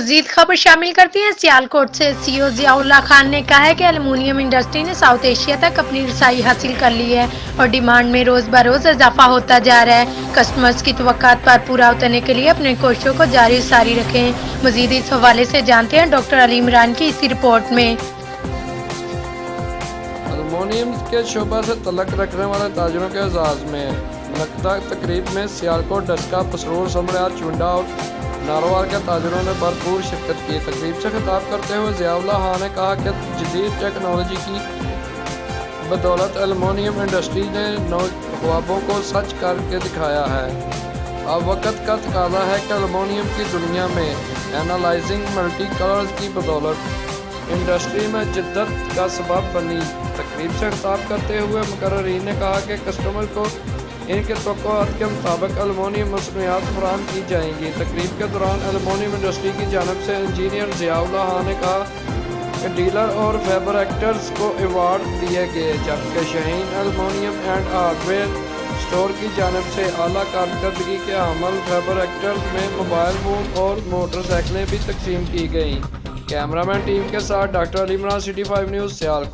मजीद खबर शामिल करती हैं सियालकोट से। सीईओ जियाउल्लाह खान ने कहा है कि एल्युमिनियम इंडस्ट्री ने साउथ एशिया तक अपनी रसाई हासिल कर ली है और डिमांड में रोज बरोज इजाफा होता जा रहा है। कस्टमर्स की तवक्कात पर पूरा उतरने के लिए अपनी कोशिशों को जारी सारी रखें। मजीद इस हवाले से जानते हैं डॉक्टर अली इमरान की इसी रिपोर्ट में। एल्युमिनियम के शोबा से तल्लक रखने वाले ताजरों के एजाज में मुनक्कदा तकरीब में सियालकोट, डस्का, पसरूर, समरिया, चुंडा और नारोवाल के ताजरों ने भरपूर शिरकत की। तकरीब से खिताब करते हुए जियाउल्लाह खान ने कहा कि जदीद टेक्नोलॉजी की बदौलत एल्युमिनियम इंडस्ट्री ने नौ ख्वाबों को सच करके दिखाया है। अब वक्त का तकाजा है कि एल्युमिनियम की दुनिया में एनालाइजिंग मल्टी कलर्स की बदौलत इंडस्ट्री में जिद्दत का सबब बनी। तकरीब से खिताब करते हुए मुकर्रीन ने कहा कि कस्टमर को इनके तवक्कुआत के मुताबिक एल्युमिनियम मसनूआत फराहम की जाएंगी। तकरीब के दौरान एल्युमिनियम इंडस्ट्री की जानिब से इंजीनियर जियाउल्लाह खान ने कहा कि डीलर और फैब्रिकेटर्स को अवार्ड दिए गए, जबकि Shaheen aluminium and hardware store की जानिब से आला कारकर्दगी के अमल फैब्रिकेटर्स में मोबाइल फ़ोन और मोटरसाइकिलें भी तकसीम की गईं। कैमरामैन टीम के साथ doctor Ali Imran, city 5 news, Sialkot.